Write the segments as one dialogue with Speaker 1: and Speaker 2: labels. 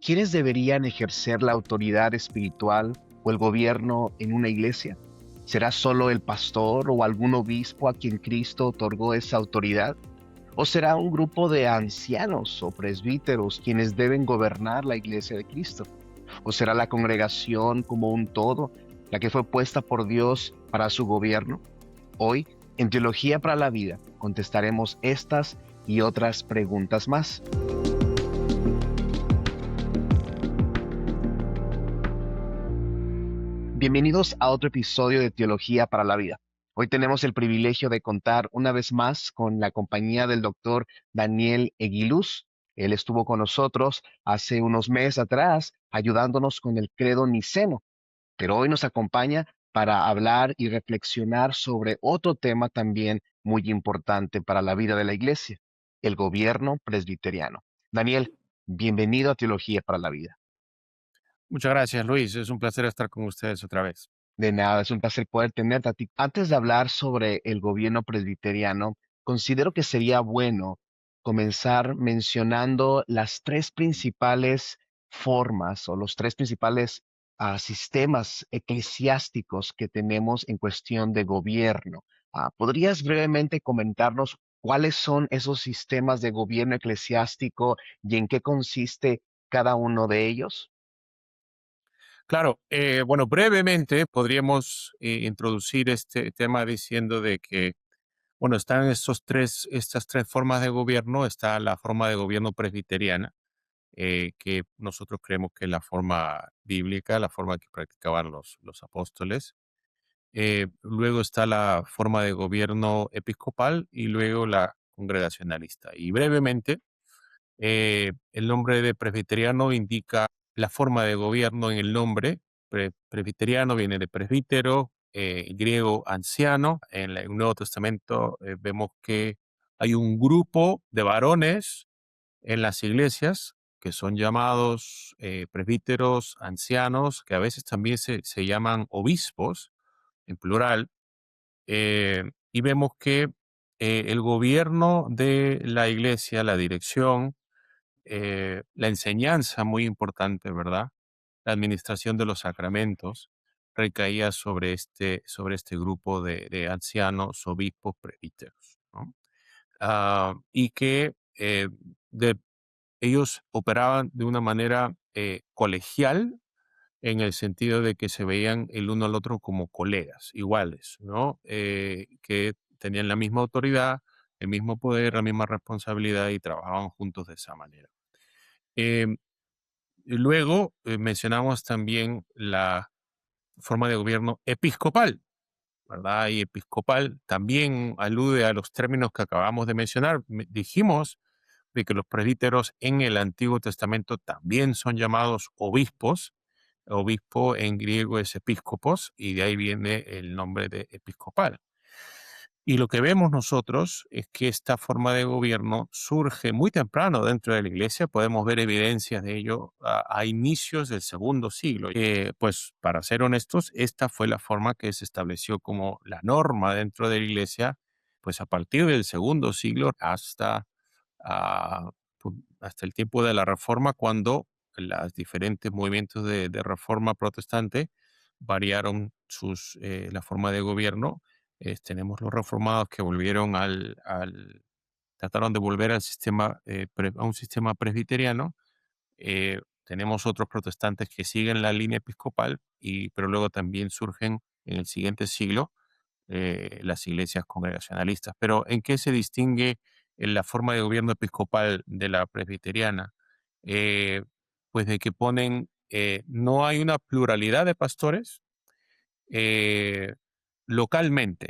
Speaker 1: ¿Quiénes deberían ejercer la autoridad espiritual o el gobierno en una iglesia? ¿Será solo el pastor o algún obispo a quien Cristo otorgó esa autoridad? ¿O será un grupo de ancianos o presbíteros quienes deben gobernar la iglesia de Cristo? ¿O será la congregación como un todo la que fue puesta por Dios para su gobierno? Hoy, en Teología para la Vida, contestaremos estas y otras preguntas más. Bienvenidos a otro episodio de Teología para la Vida. Hoy tenemos el privilegio de contar una vez más con la compañía del doctor Daniel Eguiluz. Él estuvo con nosotros hace unos meses atrás ayudándonos con el credo niceno, pero hoy nos acompaña para hablar y reflexionar sobre otro tema también muy importante para la vida de la iglesia, el gobierno presbiteriano. Daniel, bienvenido a Teología para la Vida.
Speaker 2: Muchas gracias, Luis. Es un placer estar con ustedes otra vez.
Speaker 1: De nada, es un placer poder tenerte a ti. Antes de hablar sobre el gobierno presbiteriano, considero que sería bueno comenzar mencionando las tres principales formas o los tres principales sistemas eclesiásticos que tenemos en cuestión de gobierno. ¿Podrías brevemente comentarnos cuáles son esos sistemas de gobierno eclesiástico y en qué consiste cada uno de ellos?
Speaker 2: Claro, bueno, brevemente podríamos introducir este tema diciendo de que, bueno, están estas tres formas de gobierno. Está la forma de gobierno presbiteriana, que nosotros creemos que es la forma bíblica, la forma que practicaban los apóstoles. Luego está la forma de gobierno episcopal y luego la congregacionalista. Y brevemente, el nombre de presbiteriano indica la forma de gobierno en el nombre. Presbiteriano viene de presbítero, griego anciano. En el Nuevo Testamento vemos que hay un grupo de varones en las iglesias que son llamados presbíteros, ancianos, que a veces también se llaman obispos en plural. Y vemos que el gobierno de la iglesia, la dirección, la enseñanza muy importante, ¿verdad? La administración de los sacramentos recaía sobre este grupo de ancianos, obispos, presbíteros, ¿no? Y que de- ellos operaban de una manera colegial, en el sentido de que se veían el uno al otro como colegas, iguales, ¿no? Que tenían la misma autoridad, el mismo poder, la misma responsabilidad y trabajaban juntos de esa manera. Em, y luego mencionamos también la forma de gobierno episcopal, ¿verdad? Y episcopal también alude a los términos que acabamos de mencionar. Dijimos de que los presbíteros en el Antiguo Testamento también son llamados obispos. Obispo en griego es episcopos y de ahí viene el nombre de episcopal. Y lo que vemos nosotros es que esta forma de gobierno surge muy temprano dentro de la iglesia. Podemos ver evidencias de ello a inicios del segundo siglo. Pues para ser honestos, esta fue la forma que se estableció como la norma dentro de la iglesia, pues a partir del segundo siglo ah, hasta el tiempo de la Reforma, cuando los diferentes movimientos de Reforma protestante variaron la forma de gobierno. Tenemos los reformados que trataron de volver al sistema, a un sistema presbiteriano. Tenemos otros protestantes que siguen la línea episcopal, pero luego también surgen en el siguiente siglo las iglesias congregacionalistas. Pero ¿en qué se distingue la forma de gobierno episcopal de la presbiteriana? Eh, pues de que no hay una pluralidad de pastores eh, localmente.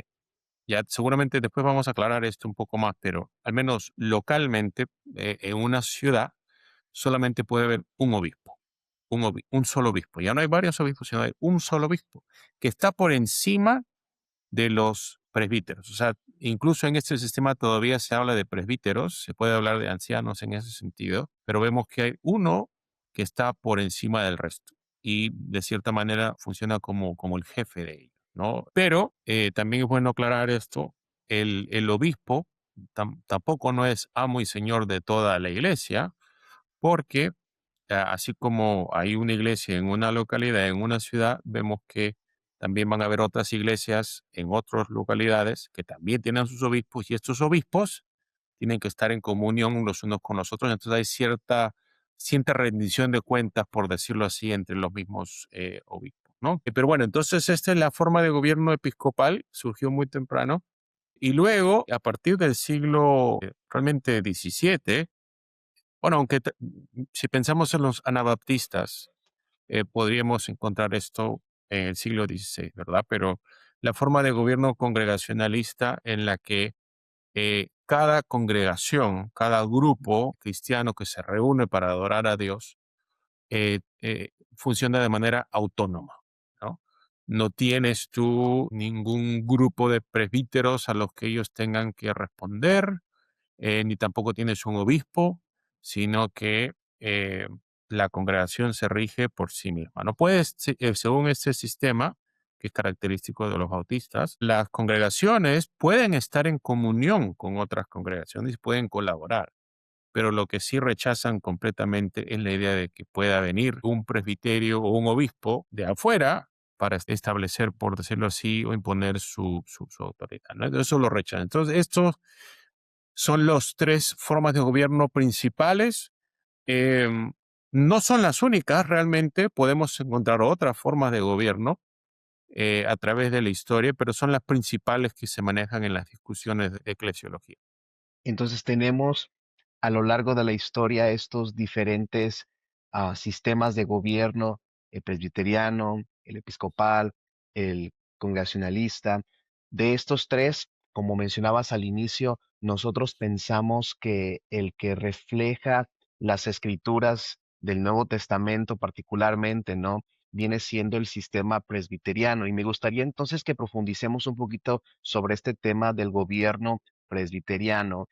Speaker 2: Ya seguramente después vamos a aclarar esto un poco más, pero al menos localmente, en una ciudad, solamente puede haber un obispo, un solo obispo. Ya no hay varios obispos, sino hay un solo obispo, que está por encima de los presbíteros. O sea, incluso en este sistema todavía se habla de presbíteros, se puede hablar de ancianos en ese sentido, pero vemos que hay uno que está por encima del resto y de cierta manera funciona como el jefe de ellos, ¿no? Pero también es bueno aclarar esto, el obispo tampoco no es amo y señor de toda la iglesia, porque así como hay una iglesia en una localidad, en una ciudad, vemos que también van a haber otras iglesias en otras localidades que también tienen sus obispos y estos obispos tienen que estar en comunión los unos con los otros. Entonces hay cierta rendición de cuentas, por decirlo así, entre los mismos obispos, ¿no? Pero bueno, entonces esta es la forma de gobierno episcopal, surgió muy temprano. Y luego, a partir del siglo realmente XVII, bueno, si pensamos en los anabaptistas, podríamos encontrar esto en el siglo XVI, ¿verdad? Pero la forma de gobierno congregacionalista en la que cada congregación, cada grupo cristiano que se reúne para adorar a Dios, funciona de manera autónoma, ¿no? No tienes tú ningún grupo de presbíteros a los que ellos tengan que responder, ni tampoco tienes un obispo, sino que la congregación se rige por sí misma. No puedes, según este sistema, que es característico de los bautistas, las congregaciones pueden estar en comunión con otras congregaciones y pueden colaborar, pero lo que sí rechazan completamente es la idea de que pueda venir un presbiterio o un obispo de afuera para establecer, por decirlo así, o imponer su autoridad, ¿no? Eso lo rechazan. Entonces, esto son las tres formas de gobierno principales. Em, no son las únicas, realmente podemos encontrar otras formas de gobierno a través de la historia, pero son las principales que se manejan en las discusiones de eclesiología.
Speaker 1: Entonces tenemos a lo largo de la historia estos diferentes sistemas de gobierno, el presbiteriano, el episcopal, el congregacionalista. De estos tres, como mencionabas al inicio, nosotros pensamos que el que refleja las escrituras del Nuevo Testamento particularmente, ¿no? Viene siendo el sistema presbiteriano. Y me gustaría entonces que profundicemos un poquito sobre este tema del gobierno presbiteriano.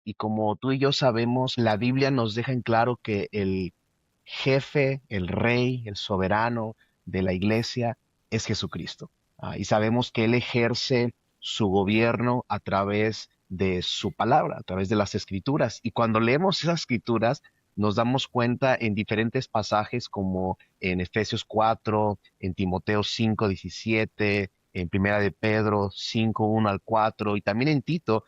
Speaker 1: Y como tú y yo sabemos, la Biblia nos deja en claro que el jefe, el rey, el soberano de la iglesia es Jesucristo. Y sabemos que Él ejerce su gobierno a través de su palabra, a través de las escrituras. Y cuando leemos esas escrituras, nos damos cuenta en diferentes pasajes como en Efesios 4, en Timoteo 5:17, en Primera de Pedro 5:1 al 4 y también en Tito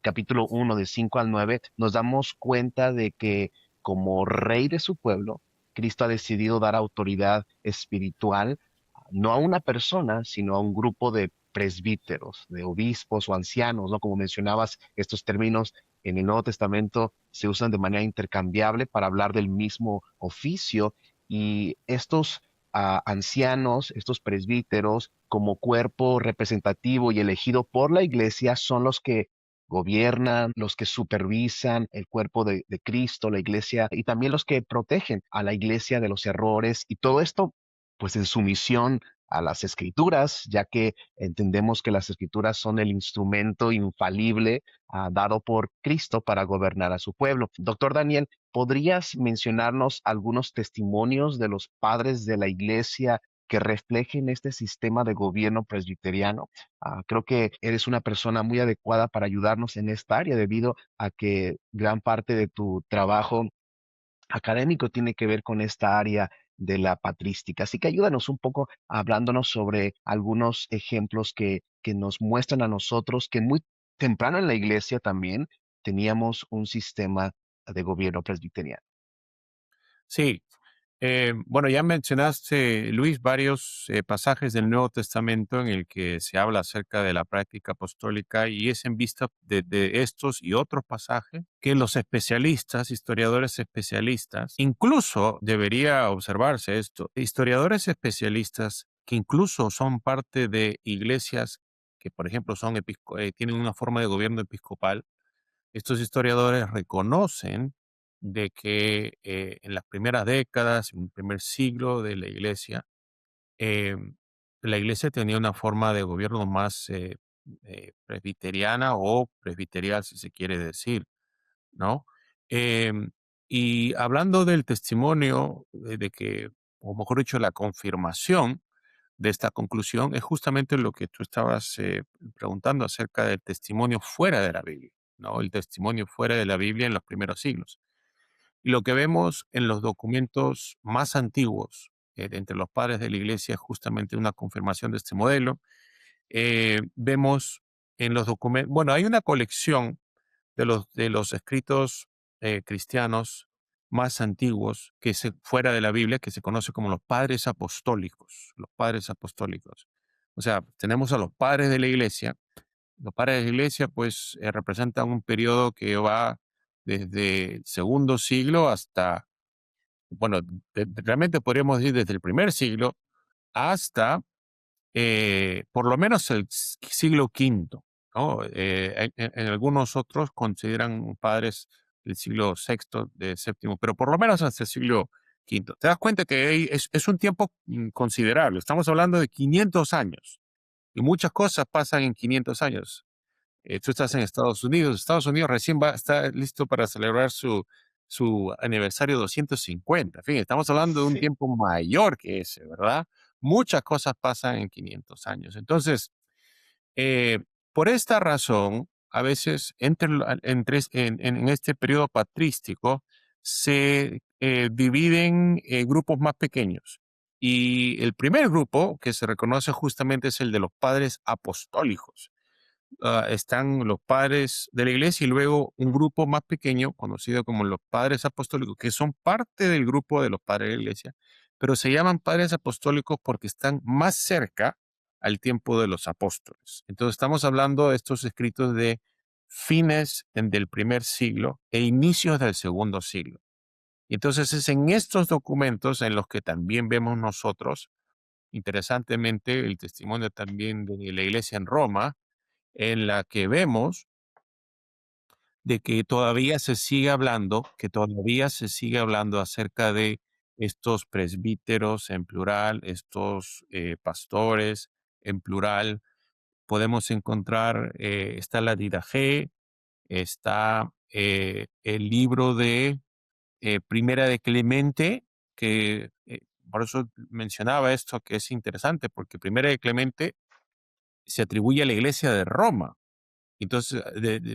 Speaker 1: capítulo 1 de 5 al 9, nos damos cuenta de que como rey de su pueblo, Cristo ha decidido dar autoridad espiritual no a una persona, sino a un grupo de presbíteros, de obispos o ancianos, ¿no? Como mencionabas, estos términos en el Nuevo Testamento se usan de manera intercambiable para hablar del mismo oficio y estos ancianos, estos presbíteros, como cuerpo representativo y elegido por la iglesia, son los que gobiernan, los que supervisan el cuerpo de Cristo, la iglesia, y también los que protegen a la iglesia de los errores, y todo esto, pues en sumisión a las escrituras, ya que entendemos que las escrituras son el instrumento infalible dado por Cristo para gobernar a su pueblo. Doctor Daniel, ¿podrías mencionarnos algunos testimonios de los padres de la iglesia que reflejen este sistema de gobierno presbiteriano? Creo que eres una persona muy adecuada para ayudarnos en esta área debido a que gran parte de tu trabajo académico tiene que ver con esta área de la patrística. Así que ayúdanos un poco hablándonos sobre algunos ejemplos que nos muestran a nosotros que muy temprano en la iglesia también teníamos un sistema de gobierno presbiteriano.
Speaker 2: Sí, bueno, ya mencionaste, Luis, varios pasajes del Nuevo Testamento en el que se habla acerca de la práctica apostólica y es en vista de estos y otros pasajes que los especialistas, historiadores especialistas, incluso debería observarse esto, historiadores especialistas que incluso son parte de iglesias que, por ejemplo, tienen una forma de gobierno episcopal. Estos historiadores reconocen de que en las primeras décadas, en el primer siglo de eh, la iglesia tenía una forma de gobierno más presbiteriana o presbiterial, si se quiere decir, ¿no? Em, y hablando del testimonio de que, o mejor dicho, la confirmación de esta conclusión es justamente lo que tú estabas preguntando acerca del testimonio fuera de la Biblia, ¿no? El testimonio fuera de la Biblia en los primeros siglos. Y lo que vemos en los documentos más antiguos entre los padres de la iglesia es justamente una confirmación de este modelo. Vemos en los documentos, bueno, hay una colección de los escritos cristianos más antiguos fuera de la Biblia, que se conoce como los padres apostólicos, los padres apostólicos. O sea, tenemos a los padres de la iglesia. Los padres de la iglesia, pues, representan un periodo que va desde el segundo siglo hasta, bueno, realmente podríamos decir desde el primer siglo hasta por lo menos el siglo quinto, ¿no? En algunos otros consideran padres del siglo sexto, de séptimo, pero por lo menos hasta el siglo quinto. Te das cuenta que es un tiempo considerable. Estamos hablando de 500 años y muchas cosas pasan en 500 años. Tú estás en Estados Unidos. Estados Unidos recién está listo para celebrar su aniversario 250. En fin, estamos hablando de un
Speaker 1: Sí.
Speaker 2: tiempo mayor que ese, ¿verdad? Muchas cosas pasan en 500 años. Entonces, eh, por esta razón, a veces en este periodo patrístico se dividen grupos más pequeños. Y el primer grupo que se reconoce justamente es el de los padres apostólicos. Están los padres de la iglesia y luego un grupo más pequeño, conocido como los padres apostólicos, que son parte del grupo de los padres de la iglesia, pero se llaman padres apostólicos porque están más cerca al tiempo de los apóstoles. Entonces estamos hablando de estos escritos de fines del primer siglo e inicios del segundo siglo. Y entonces es en estos documentos en los que también vemos nosotros, interesantemente, el testimonio también de la iglesia en Roma, en la que vemos de que todavía se sigue hablando acerca de estos presbíteros en plural, estos pastores en plural. Podemos encontrar, está la Didache, está el libro de Primera de Clemente, que por eso mencionaba esto, que es interesante, porque Primera de Clemente se atribuye a la iglesia de Roma. Entonces,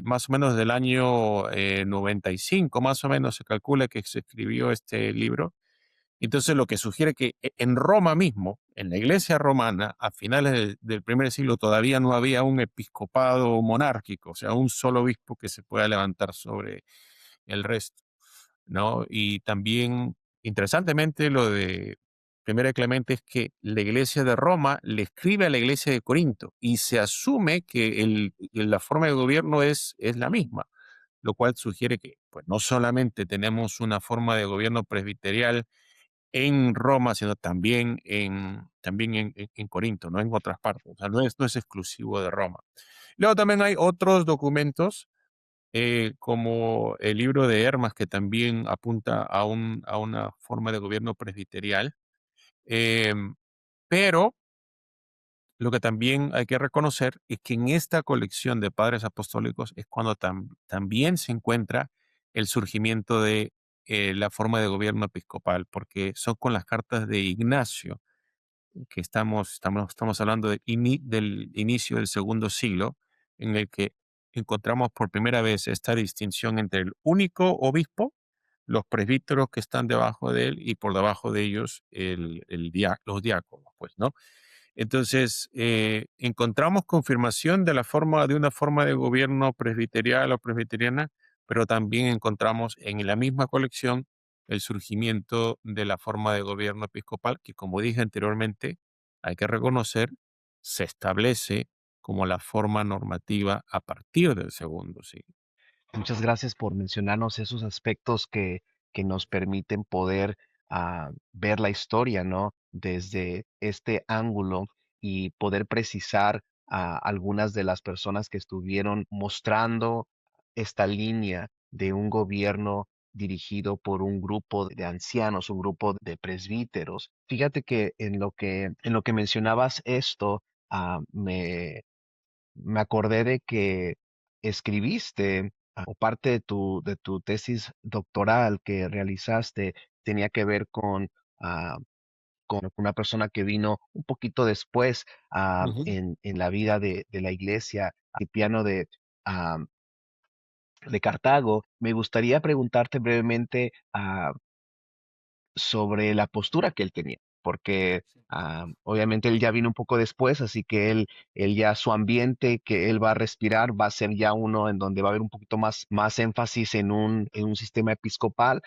Speaker 2: más o menos del año 95, más o menos se calcula que se escribió este libro. Entonces, lo que sugiere que en Roma mismo, en la iglesia romana, a finales del primer siglo, todavía no había un episcopado monárquico, o sea, un solo obispo que se pueda levantar sobre el resto, ¿no? Y también, interesantemente, lo de Primera de Clemente es que la iglesia de Roma le escribe a la iglesia de Corinto y se asume que la forma de gobierno es la misma, lo cual sugiere que pues, no solamente tenemos una forma de gobierno presbiterial en Roma, sino también en Corinto, no en otras partes. O sea, no es exclusivo de Roma. Luego también hay otros documentos como el libro de Hermas, que también apunta a una forma de gobierno presbiterial. Em, pero lo que también hay que reconocer es que en esta colección de padres apostólicos es cuando también se encuentra el surgimiento de la forma de gobierno episcopal, porque son con las cartas de Ignacio que estamos hablando del inicio del segundo siglo, en el que encontramos por primera vez esta distinción entre el único obispo, los presbíteros que están debajo de él y por debajo de ellos los diáconos, pues, ¿no? Entonces, encontramos confirmación de una forma de gobierno presbiterial o presbiteriana, pero también encontramos en la misma colección el surgimiento de la forma de gobierno episcopal, que como dije anteriormente, hay que reconocer, se establece como la forma normativa a partir del segundo siglo.
Speaker 1: Muchas gracias por mencionarnos esos aspectos que nos permiten poder ver la historia, ¿no? Desde este ángulo y poder precisar a algunas de las personas que estuvieron mostrando esta línea de un gobierno dirigido por un grupo de ancianos, un grupo de presbíteros. Fíjate que en lo que mencionabas esto, me acordé de que escribiste, o parte de tu tesis doctoral que realizaste tenía que ver ah, con una persona que vino un poquito después
Speaker 2: Ujú.
Speaker 1: en la vida de la iglesia, Cipriano de de Cartago, me gustaría preguntarte brevemente sobre la postura que él tenía, porque obviamente él ya vino un poco después, así que él ya su ambiente que él va a respirar va a ser ya uno en donde va a haber un poquito más énfasis en un sistema episcopal,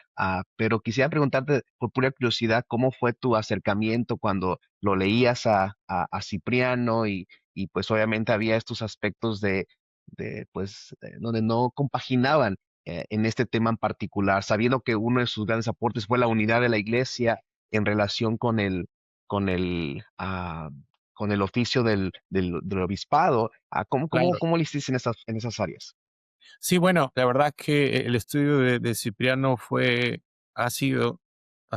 Speaker 1: pero quisiera preguntarte por pura curiosidad, ¿cómo fue tu acercamiento cuando lo leías a Cipriano y pues obviamente había estos aspectos donde no compaginaban en este tema en particular, sabiendo que uno de sus grandes aportes fue la unidad de la iglesia en relación con con el oficio del obispado.
Speaker 2: Claro.
Speaker 1: ¿Cómo le hiciste en esas áreas?
Speaker 2: Sí, bueno, la verdad que el estudio de Cipriano ha sido,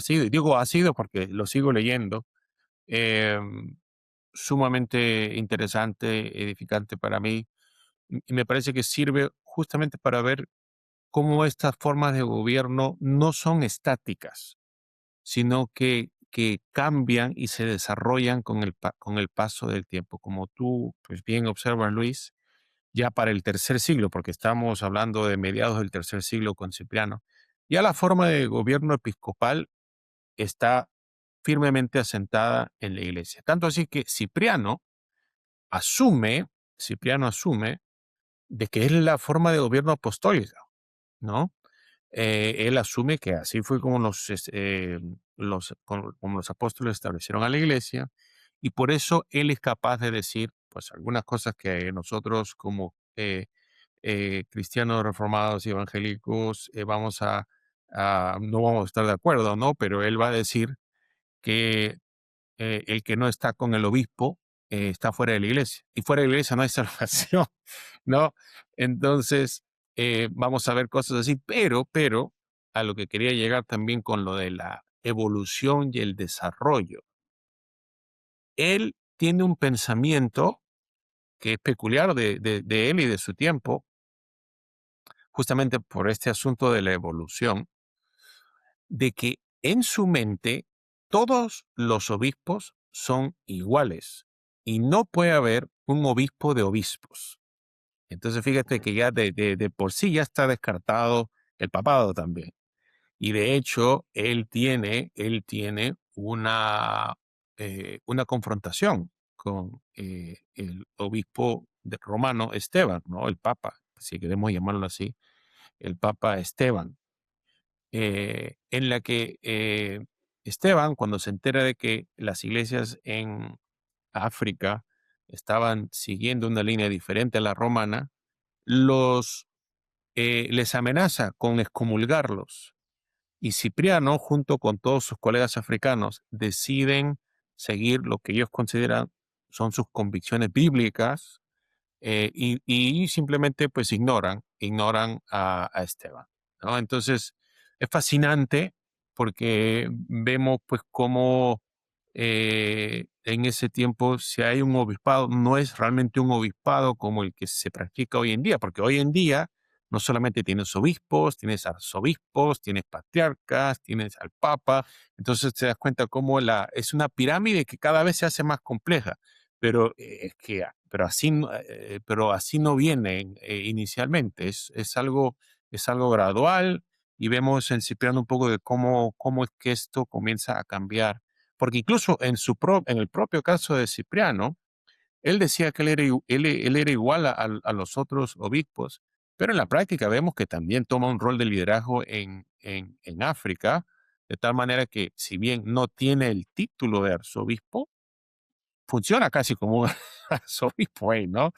Speaker 2: y digo ha sido porque lo sigo leyendo, em, sumamente interesante, edificante para mí, y me parece que sirve justamente para ver cómo estas formas de gobierno no son estáticas, sino que cambian y se desarrollan con con el paso del tiempo. Como tú pues bien observas, Luis, ya para el tercer siglo, porque estamos hablando de mediados del tercer siglo con Cipriano, ya la forma de gobierno episcopal está firmemente asentada en la iglesia. Tanto así que asume, Cipriano asume de que es la forma de gobierno apostólica, ¿no? Él asume que así fue como como los apóstoles establecieron a la iglesia, y por eso él es capaz de decir, pues, algunas cosas que nosotros como cristianos reformados y evangélicos no vamos a estar de acuerdo, ¿no? Pero él va a decir que el que no está con el obispo está fuera de la iglesia, y fuera de la iglesia no hay salvación, ¿no? Entonces, vamos a ver cosas así, pero, a lo que quería llegar también con lo de la evolución y el desarrollo. Él tiene un pensamiento que es peculiar de él y de su tiempo, justamente por este asunto de la evolución, de que en su mente todos los obispos son iguales y no puede haber un obispo de obispos. Entonces, fíjate que ya de por sí ya está descartado el papado también. Y de hecho, él tiene una confrontación con el obispo romano Esteban, ¿no? El papa, si queremos llamarlo así, el papa Esteban, en la que Esteban, cuando se entera de que las iglesias en África estaban siguiendo una línea diferente a la romana, les amenaza con excomulgarlos. Y Cipriano, junto con todos sus colegas africanos, deciden seguir lo que ellos consideran son sus convicciones bíblicas, y simplemente pues ignoran a Esteban, ¿no? Entonces es fascinante porque vemos pues cómo en ese tiempo si hay un obispado, no es realmente un obispado como el que se practica hoy en día, porque hoy en día no solamente tienes obispos, tienes arzobispos, tienes patriarcas, tienes al papa, entonces te das cuenta cómo es una pirámide que cada vez se hace más compleja, pero pero así no viene inicialmente, es algo gradual, y vemos en Cipriano un poco de cómo es que esto comienza a cambiar, porque incluso en el propio caso de Cipriano, él decía que él era igual a los otros obispos, pero en la práctica vemos que también toma un rol de liderazgo en África, de tal manera que si bien no tiene el título de arzobispo, funciona casi como un arzobispo ahí, ¿no?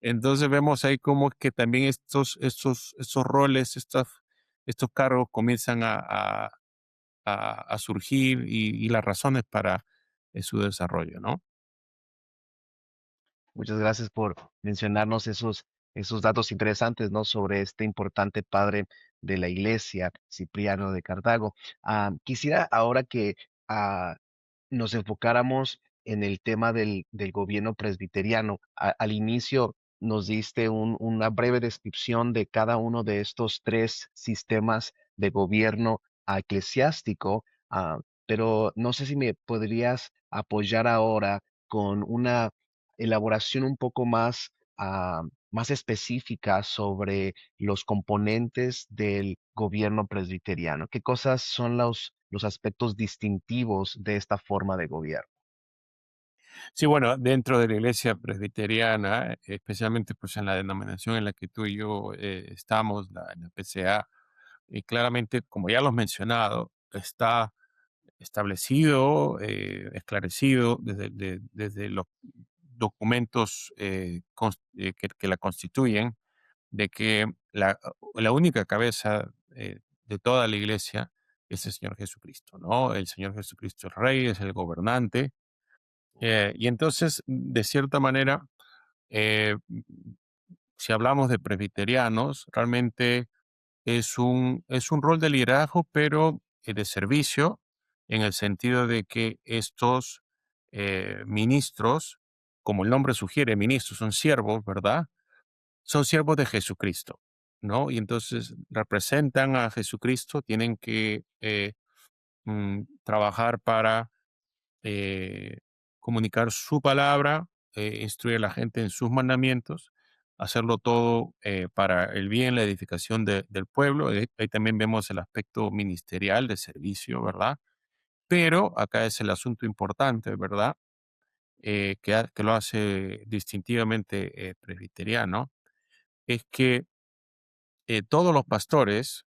Speaker 2: Entonces vemos ahí cómo es que también estos roles, estos cargos comienzan a surgir, y las razones para su desarrollo, ¿no?
Speaker 1: Muchas gracias por mencionarnos esos datos interesantes, ¿no? Sobre este importante padre de la iglesia, Cipriano de Cartago. Quisiera ahora que ah, nos enfocáramos en el tema del gobierno presbiteriano. Al inicio nos diste una breve descripción de cada uno de estos tres sistemas de gobierno eclesiástico, pero no sé si me podrías apoyar ahora con una elaboración un poco más más específica sobre los componentes del gobierno presbiteriano? ¿Qué cosas son los aspectos distintivos de esta forma de gobierno?
Speaker 2: Sí, bueno, dentro de la iglesia presbiteriana, especialmente pues en la denominación en la que tú y yo estamos, la PCA, claramente, como ya lo has mencionado, está establecido, esclarecido desde los documentos que la constituyen, de que la única cabeza de toda la iglesia es el Señor Jesucristo, ¿no? El Señor Jesucristo es el Rey, es el gobernante, y entonces, de cierta manera, eh, si hablamos de presbiterianos, realmente es un rol de liderazgo, pero de servicio, en el sentido de que estos ministros, como el nombre sugiere, ministros son siervos, ¿verdad? Son siervos de Jesucristo, ¿no? Y entonces representan a Jesucristo, tienen que trabajar para eh, comunicar su palabra, instruir a la gente en sus mandamientos, hacerlo todo para el bien, la edificación del pueblo. Ahí también vemos el aspecto ministerial de servicio, ¿verdad? Pero acá es el asunto importante, ¿verdad? Que lo hace distintivamente presbiteriano, es que todos los pastores,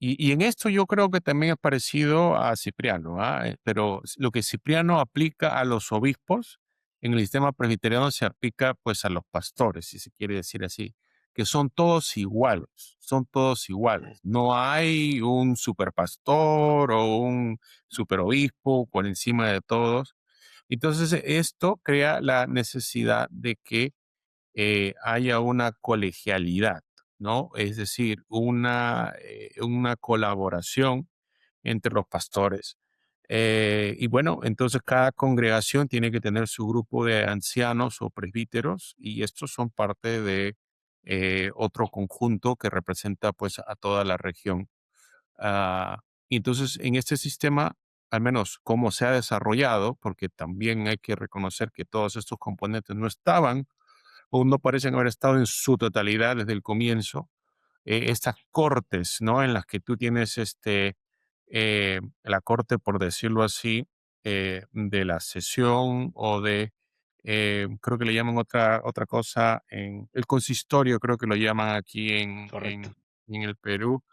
Speaker 2: y en esto yo creo que también es parecido a Cipriano, ¿ah? Pero lo que Cipriano aplica a los obispos, en el sistema presbiteriano se aplica pues a los pastores, si se quiere decir así, que son todos iguales. No hay un superpastor o un superobispo por encima de todos. Entonces esto crea la necesidad de que haya una colegialidad, ¿no? Es decir, una colaboración entre los pastores. Y bueno, entonces cada congregación tiene que tener su grupo de ancianos o presbíteros y estos son parte de otro conjunto que representa pues a toda la región. Y entonces en este sistema, al menos cómo se ha desarrollado, porque también hay que reconocer que todos estos componentes no estaban o no parecen haber estado en su totalidad desde el comienzo. Estas cortes, ¿no? En las que tú tienes la corte, por decirlo así, de la sesión o creo que le llaman otra cosa, en el consistorio, creo que lo llaman aquí
Speaker 1: Correcto.
Speaker 2: en el Perú.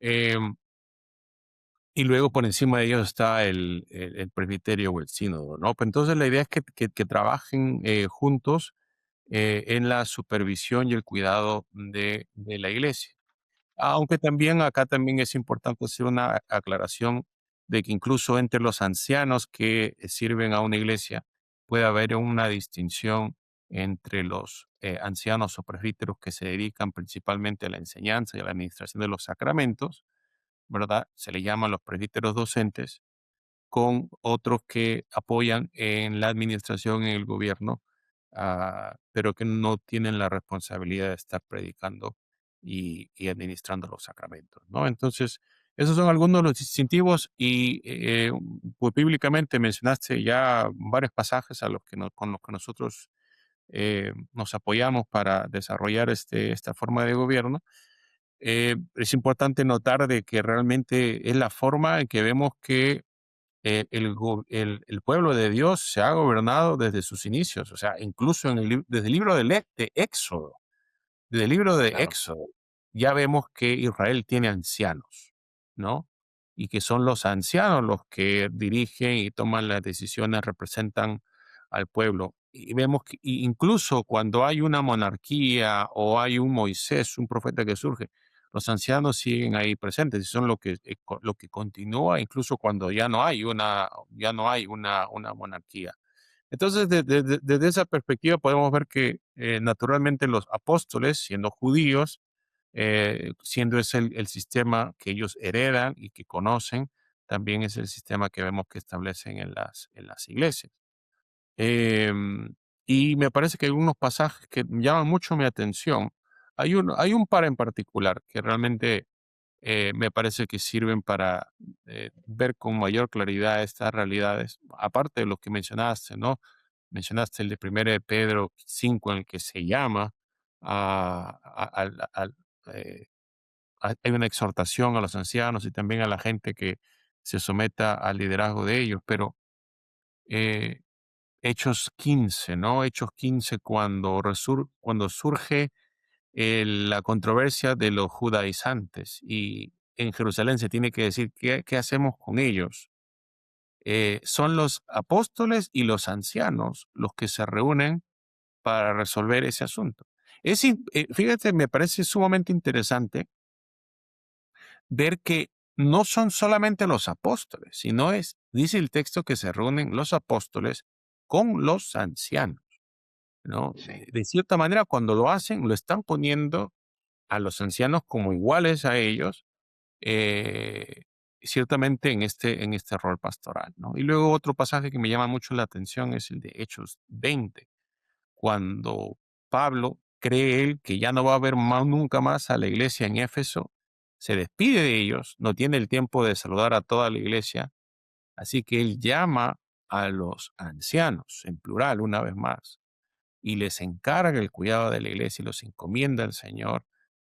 Speaker 2: em, y luego por encima de ellos está el presbiterio o el sínodo, ¿no? Pues entonces la idea es que trabajen juntos en la supervisión y el cuidado de la iglesia. Aunque también acá también es importante hacer una aclaración de que incluso entre los ancianos que sirven a una iglesia puede haber una distinción entre los ancianos o presbíteros que se dedican principalmente a la enseñanza y a la administración de los sacramentos, ¿verdad? Se le llaman los presbíteros docentes, con otros que apoyan en la administración, en el gobierno, pero que no tienen la responsabilidad de estar predicando y administrando los sacramentos, ¿no? Entonces, esos son algunos de los distintivos y pues bíblicamente mencionaste ya varios pasajes con los que nosotros nos apoyamos para desarrollar esta forma de gobierno. Es importante notar de que realmente es la forma en que vemos que el pueblo de Dios se ha gobernado desde sus inicios, o sea, incluso desde el libro de Éxodo. Desde el libro de
Speaker 1: Claro.
Speaker 2: Éxodo ya vemos que Israel tiene ancianos, ¿no? Y que son los ancianos los que dirigen y toman las decisiones, representan al pueblo. Y vemos que incluso cuando hay una monarquía o hay un Moisés, un profeta que surge, los ancianos siguen ahí presentes y son lo que continúa incluso cuando ya no hay una monarquía. Entonces, desde esa perspectiva podemos ver que naturalmente los apóstoles, siendo judíos, siendo ese el sistema que ellos heredan y que conocen, también es el sistema que vemos que establecen en las iglesias. Em, y me parece que hay unos pasajes que llaman mucho mi atención. Hay un par en particular que realmente me parece que sirven para ver con mayor claridad estas realidades, aparte de los que mencionaste, ¿no? Mencionaste el de 1 de Pedro 5 en el que se llama eh, hay una exhortación a los ancianos y también a la gente que se someta al liderazgo de ellos, pero eh, Hechos 15, ¿no? Hechos 15, cuando surge la controversia de los judaizantes y en Jerusalén se tiene que decir qué hacemos con ellos. Son los apóstoles y los ancianos los que se reúnen para resolver ese asunto. Fíjate, me parece sumamente interesante ver que no son solamente los apóstoles, dice el texto que se reúnen los apóstoles con los ancianos, ¿no?
Speaker 1: Sí.
Speaker 2: De cierta manera, cuando lo hacen, lo están poniendo a los ancianos como iguales a ellos, eh, ciertamente en este rol pastoral, ¿no? Y luego otro pasaje que me llama mucho la atención es el de Hechos 20, cuando Pablo cree él que ya no va a haber nunca más a la iglesia en Éfeso, se despide de ellos, no tiene el tiempo de saludar a toda la iglesia, así que él llama a los ancianos, en plural, una vez más, y les encarga el cuidado de la iglesia y los encomienda al Señor.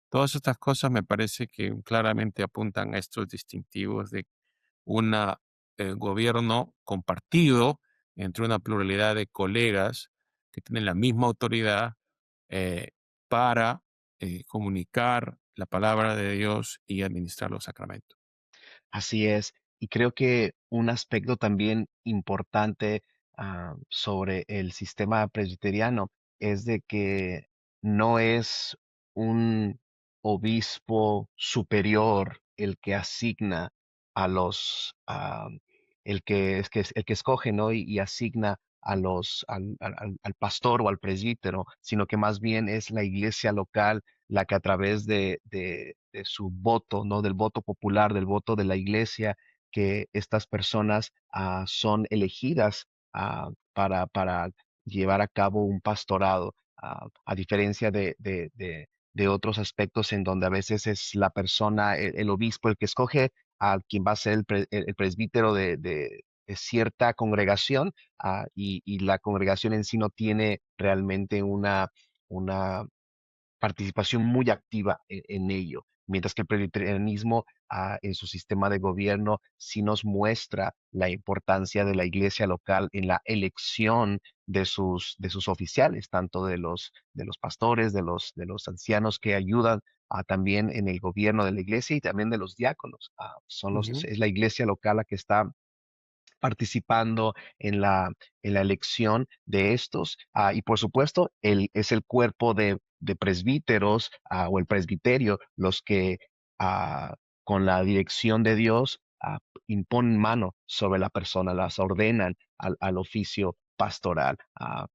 Speaker 2: Todas estas cosas me parece que claramente apuntan a estos distintivos de un gobierno compartido entre una pluralidad de colegas que tienen la misma autoridad eh, para comunicar la palabra de Dios y administrar los sacramentos.
Speaker 1: Así es. Y creo que un aspecto también importante sobre el sistema presbiteriano es de que no es un obispo superior el que asigna a el que escoge, ¿no? Y asigna al pastor o al presbítero, sino que más bien es la iglesia local la que a través de su voto, ¿no? Del voto popular, del voto de la iglesia, que estas personas son elegidas para llevar a cabo un pastorado, a diferencia de otros aspectos en donde a veces es la persona, el obispo, el que escoge a quien va a ser el presbítero de cierta congregación, y la congregación en sí no tiene realmente una participación muy activa en ello, mientras que el presbiterianismo en su sistema de gobierno sí nos muestra la importancia de la iglesia local en la elección de sus oficiales, tanto de los pastores, de los ancianos que ayudan también en el gobierno de la iglesia y también de los diáconos.
Speaker 2: Ujú,
Speaker 1: Es la iglesia local la que está participando en la elección de estos. Y por supuesto, es el cuerpo de presbíteros o el presbiterio los que con la dirección de Dios imponen mano sobre la persona, las ordenan al oficio pastoral.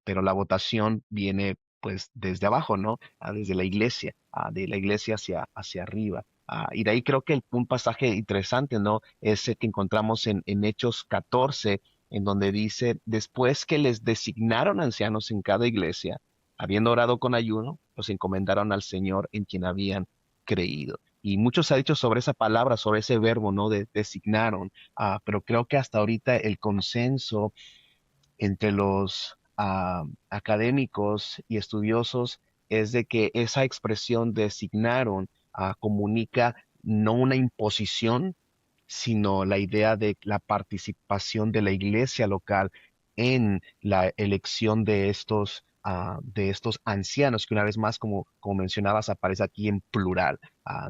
Speaker 1: Pero la votación viene pues desde abajo, ¿no? Desde la iglesia, de la iglesia hacia arriba. Y de ahí creo que un pasaje interesante, ¿no? Es el que encontramos en Hechos 14, en donde dice, después que les designaron ancianos en cada iglesia, habiendo orado con ayuno, los encomendaron al Señor en quien habían creído. Y mucho se ha dicho sobre esa palabra, sobre ese verbo, ¿no? De designaron, pero creo que hasta ahorita el consenso entre los académicos y estudiosos es de que esa expresión designaron comunica no una imposición, sino la idea de la participación de la iglesia local en la elección de estos ancianos, que una vez más, como mencionabas, aparece aquí en plural.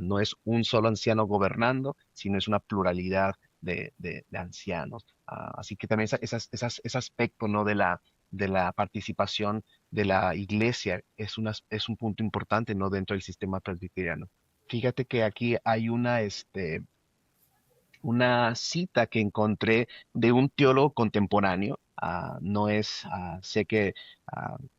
Speaker 1: No es un solo anciano gobernando, sino es una pluralidad de ancianos. Así que también ese aspecto, ¿no? de la participación de la iglesia es un punto importante, ¿no? dentro del sistema presbiteriano. Fíjate que aquí hay una cita que encontré de un teólogo contemporáneo. No es, sé que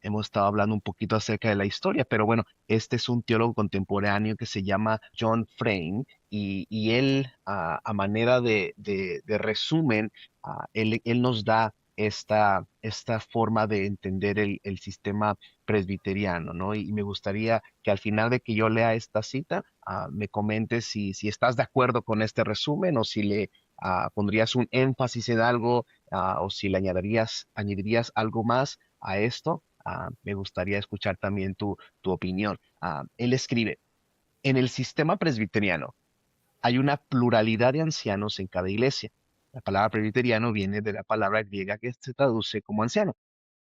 Speaker 1: hemos estado hablando un poquito acerca de la historia, pero bueno, este es un teólogo contemporáneo que se llama John Frame, y él, a manera de resumen, él nos da esta forma de entender el sistema presbiteriano, ¿no? Y me gustaría que al final de que yo lea esta cita, me comentes si estás de acuerdo con este resumen o si le pondrías un énfasis en algo, o si le añadirías algo más a esto. Me gustaría escuchar también tu opinión. Él escribe, en el sistema presbiteriano hay una pluralidad de ancianos en cada iglesia. La palabra presbiteriano viene de la palabra griega que se traduce como anciano.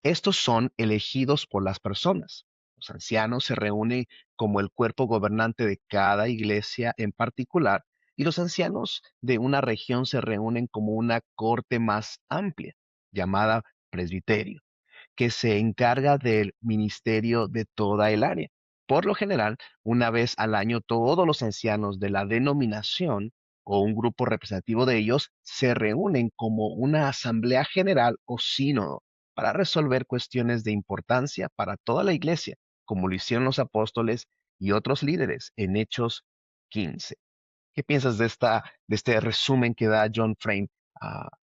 Speaker 1: Estos son elegidos por las personas. Los ancianos se reúnen como el cuerpo gobernante de cada iglesia en particular y los ancianos de una región se reúnen como una corte más amplia, llamada presbiterio, que se encarga del ministerio de toda el área. Por lo general, una vez al año, todos los ancianos de la denominación o un grupo representativo de ellos se reúnen como una asamblea general o sínodo para resolver cuestiones de importancia para toda la iglesia, como lo hicieron los apóstoles y otros líderes en Hechos 15. ¿Qué piensas de este resumen que da John Frame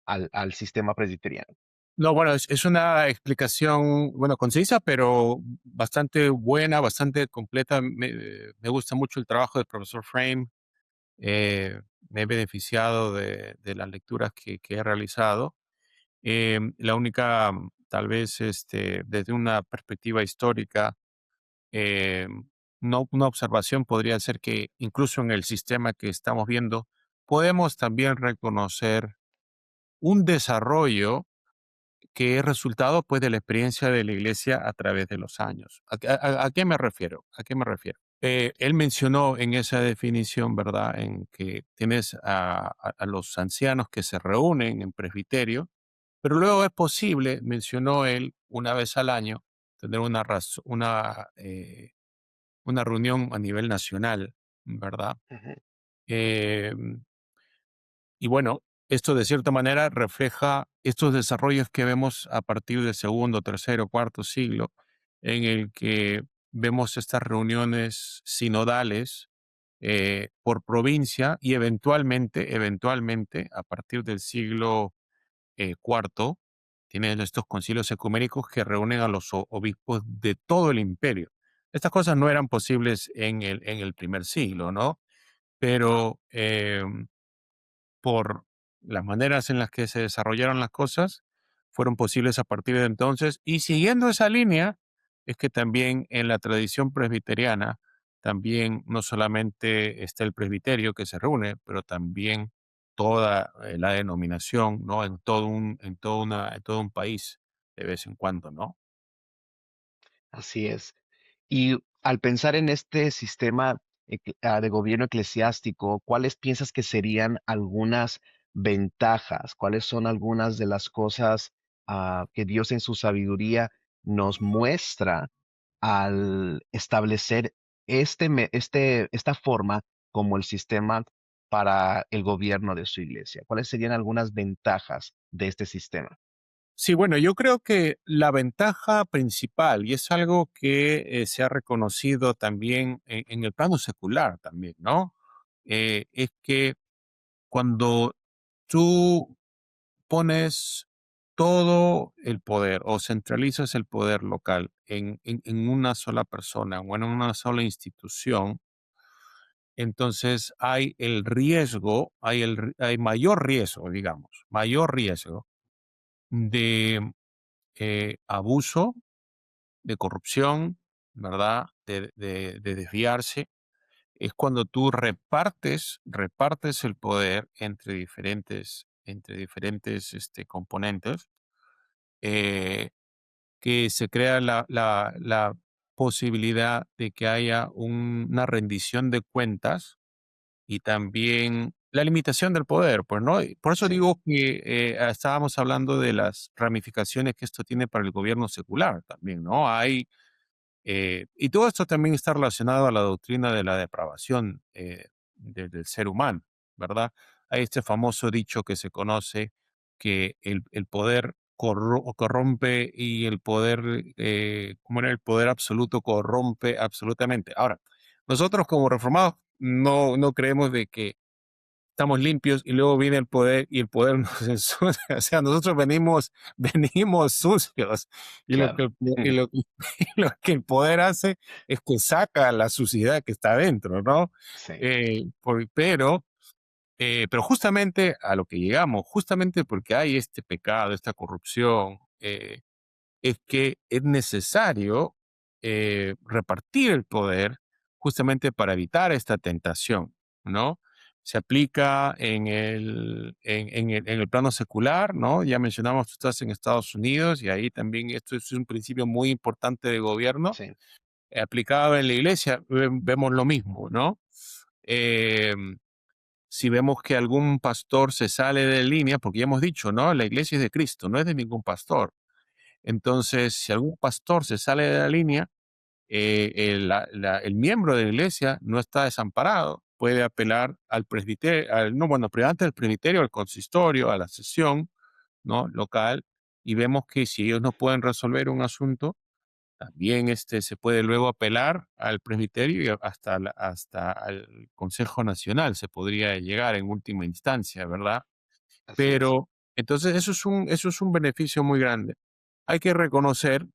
Speaker 1: al sistema presbiteriano?
Speaker 2: No, bueno, es una explicación, bueno, concisa, pero bastante buena, bastante completa. Me gusta mucho el trabajo del profesor Frame. Me he beneficiado de las lecturas que he realizado. La única, tal vez, desde una perspectiva histórica, eh, no, una observación podría ser que incluso en el sistema que estamos viendo, podemos también reconocer un desarrollo que es resultado, pues, de la experiencia de la iglesia a través de los años. ¿A qué me refiero? ¿A qué me refiero? Él mencionó en esa definición, ¿verdad?, en que tienes a los ancianos que se reúnen en presbiterio, pero luego es posible, mencionó él, una vez al año, tener una reunión a nivel nacional, ¿verdad?
Speaker 1: Ujú.
Speaker 2: Em, y bueno, esto de cierta manera refleja estos desarrollos que vemos a partir del segundo, tercero, cuarto siglo, en el que vemos estas reuniones sinodales por provincia y eventualmente, a partir del siglo cuarto, tienen estos concilios ecuménicos que reúnen a los obispos de todo el imperio. Estas cosas no eran posibles en el primer siglo, ¿no? Pero por las maneras en las que se desarrollaron las cosas, fueron posibles a partir de entonces. Y siguiendo esa línea, es que también en la tradición presbiteriana, también no solamente está el presbiterio que se reúne, pero también toda la denominación, ¿no? En todo un país, de vez en cuando, ¿no?
Speaker 1: Así es. Y al pensar en este sistema de gobierno eclesiástico, ¿cuáles piensas que serían algunas ventajas? ¿Cuáles son algunas de las cosas que Dios en su sabiduría nos muestra al establecer esta forma como el sistema para el gobierno de su iglesia? ¿Cuáles serían algunas ventajas de este sistema?
Speaker 2: Sí, bueno, yo creo que la ventaja principal, y es algo que se ha reconocido también en el plano secular también, ¿no? Es que cuando tú pones todo el poder o centralizas el poder local en una sola persona o en una sola institución, entonces hay el riesgo, hay mayor riesgo, digamos, mayor riesgo de abuso, de corrupción, ¿verdad? De desviarse, es cuando tú repartes el poder entre diferentes componentes, eh, que se crea la posibilidad de que haya una rendición de cuentas y también la limitación del poder, pues, ¿no? Y por eso
Speaker 1: Sí,
Speaker 2: digo que estábamos hablando de las ramificaciones que esto tiene para el gobierno secular también, ¿no? Y todo esto también está relacionado a la doctrina de la depravación del ser humano, ¿verdad? Hay este famoso dicho que se conoce que el poder corrompe y el poder, ¿cómo era? El poder absoluto corrompe absolutamente. Ahora, nosotros como reformados no creemos de que estamos limpios y luego viene el poder y el poder nos ensucia. O sea, nosotros venimos sucios y lo
Speaker 1: claro.
Speaker 2: que y lo que el poder hace es que saca la suciedad que está dentro, ¿no?
Speaker 1: Sí.
Speaker 2: Pero justamente a lo que llegamos, justamente porque hay este pecado, esta corrupción, es que es necesario repartir el poder justamente para evitar esta tentación, ¿no? Se aplica en el plano secular, ¿no? Ya mencionamos, tú estás en Estados Unidos y ahí también esto es un principio muy importante de gobierno.
Speaker 1: Sí,
Speaker 2: Aplicado en la iglesia, vemos lo mismo, ¿no? Em, si vemos que algún pastor se sale de línea, porque ya hemos dicho, ¿no? La iglesia es de Cristo, no es de ningún pastor. Entonces, si algún pastor se sale de la línea, el miembro de la iglesia no está desamparado. Puede apelar al presbiterio, no, bueno, pero antes del presbiterio, al consistorio, a la sesión, ¿no? Local, y vemos que si ellos no pueden resolver un asunto, también se puede luego apelar al presbiterio y hasta al Consejo Nacional se podría llegar en última instancia, ¿verdad?
Speaker 1: así es.
Speaker 2: Pero entonces eso es un beneficio muy grande. Hay que reconocer,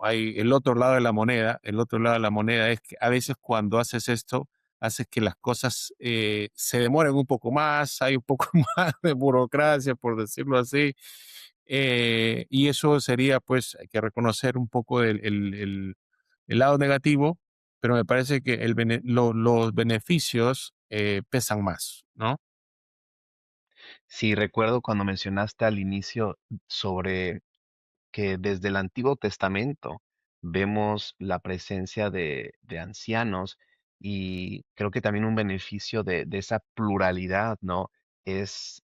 Speaker 2: hay el otro lado de la moneda. El otro lado de la moneda es que a veces cuando haces esto, haces que las cosas se demoren un poco más, hay un poco más de burocracia, por decirlo así. Y eso sería, pues, hay que reconocer un poco el lado negativo, pero me parece que los beneficios pesan más, ¿no?
Speaker 1: Sí, recuerdo cuando mencionaste al inicio sobre que desde el Antiguo Testamento vemos la presencia de ancianos y creo que también un beneficio de esa pluralidad, ¿no? Es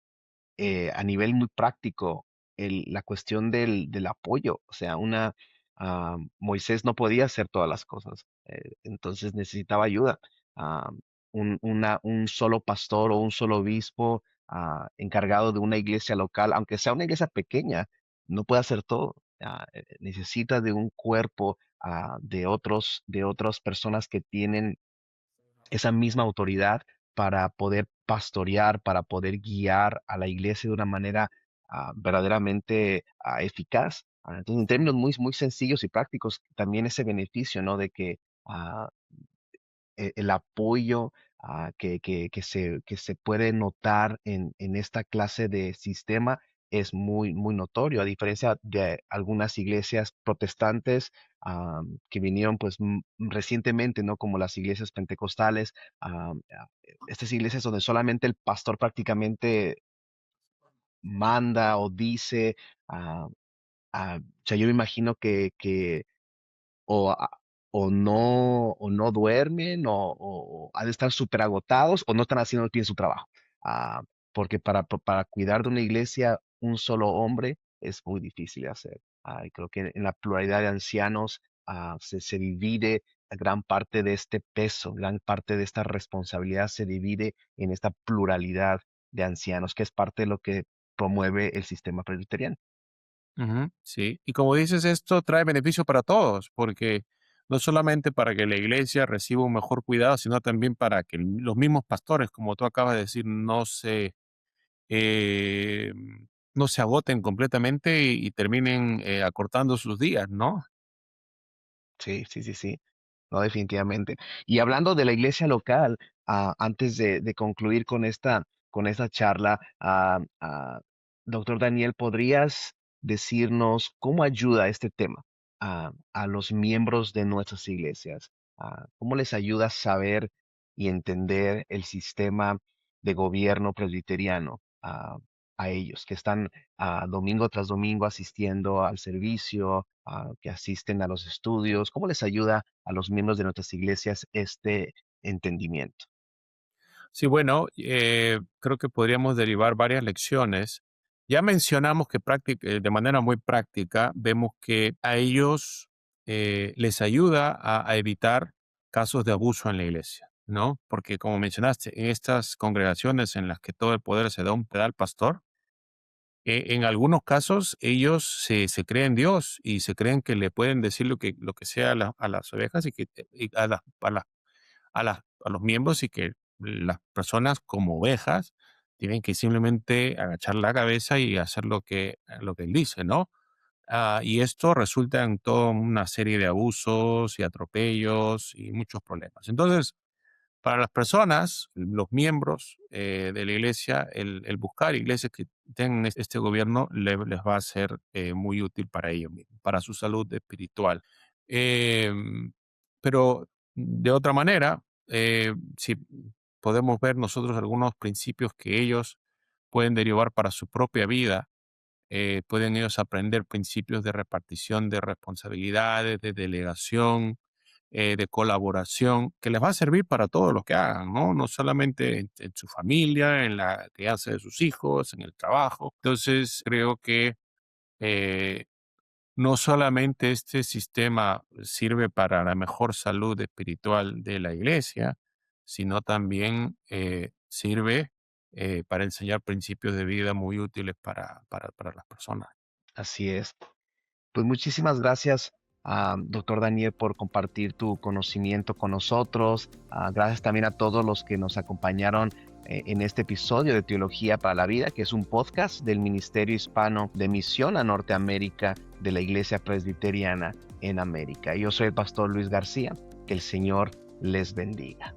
Speaker 1: a nivel muy práctico, la cuestión del apoyo. O sea, Moisés no podía hacer todas las cosas, entonces necesitaba ayuda. Ah, un solo pastor o un solo obispo encargado de una iglesia local, aunque sea una iglesia pequeña, no puede hacer todo. Necesita de un cuerpo de otras personas que tienen esa misma autoridad para poder pastorear, para poder guiar a la iglesia de una manera verdaderamente eficaz. Entonces, en términos muy, muy sencillos y prácticos, también ese beneficio, ¿no? De que ah, el apoyo que se puede notar en esta clase de sistema es muy, muy notorio, a diferencia de algunas iglesias protestantes que vinieron pues recientemente, ¿no? Como las iglesias pentecostales, estas iglesias donde solamente el pastor prácticamente manda o dice, ah, o sea, yo me imagino que o, o no duermen o han de estar súper agotados o no están haciendo bien su trabajo. Ah, Porque para cuidar de una iglesia, un solo hombre es muy difícil de hacer. Y creo que en la pluralidad de ancianos se divide gran parte de este peso, gran parte de esta responsabilidad se divide en esta pluralidad de ancianos, que es parte de lo que promueve el sistema presbiteriano.
Speaker 2: Ujú, sí, y como dices, esto trae beneficio para todos, porque no solamente para que la iglesia reciba un mejor cuidado, sino también para que los mismos pastores, como tú acabas de decir, eh, no se agoten completamente y terminen acortando sus días, ¿no?
Speaker 1: Sí, sí, sí, sí. No, definitivamente. Y hablando de la iglesia local, antes de concluir con esta charla, doctor Daniel, ¿podrías decirnos cómo ayuda este tema a los miembros de nuestras iglesias? ¿Cómo les ayuda a saber y entender el sistema de gobierno presbiteriano a ellos que están domingo tras domingo asistiendo al servicio, que asisten a los estudios? ¿Cómo les ayuda a los miembros de nuestras iglesias este entendimiento?
Speaker 2: Sí, bueno, creo que podríamos derivar varias lecciones. Ya mencionamos que de manera muy práctica vemos que a ellos les ayuda a evitar casos de abuso en la iglesia, ¿no? Porque como mencionaste, en estas congregaciones en las que todo el poder se da un pedal pastor, en algunos casos ellos se creen Dios y se creen que le pueden decir lo que sea a las ovejas y a los miembros y que las personas como ovejas tienen que simplemente agachar la cabeza y hacer lo que él dice, ¿no? Y esto resulta en toda una serie de abusos y atropellos y muchos problemas. Entonces, para las personas, los miembros de la iglesia, el buscar iglesias que tengan este gobierno les va a ser muy útil para ellos mismos, para su salud espiritual. Pero de otra manera, si podemos ver nosotros algunos principios que ellos pueden derivar para su propia vida, pueden ellos aprender principios de repartición de responsabilidades, de delegación, de colaboración, que les va a servir para todo lo que hagan, ¿no? No solamente en su familia, en la crianza de sus hijos, en el trabajo. Entonces, creo que eh, no solamente este sistema sirve para la mejor salud espiritual de la iglesia, sino también sirve para enseñar principios de vida muy útiles para las personas.
Speaker 1: Así es. Pues muchísimas gracias, doctor Daniel, por compartir tu conocimiento con nosotros. Gracias también a todos los que nos acompañaron en este episodio de Teología para la Vida, que es un podcast del Ministerio Hispano de Misión a Norteamérica de la Iglesia Presbiteriana en América. Yo soy el pastor Luis García. Que el Señor les bendiga.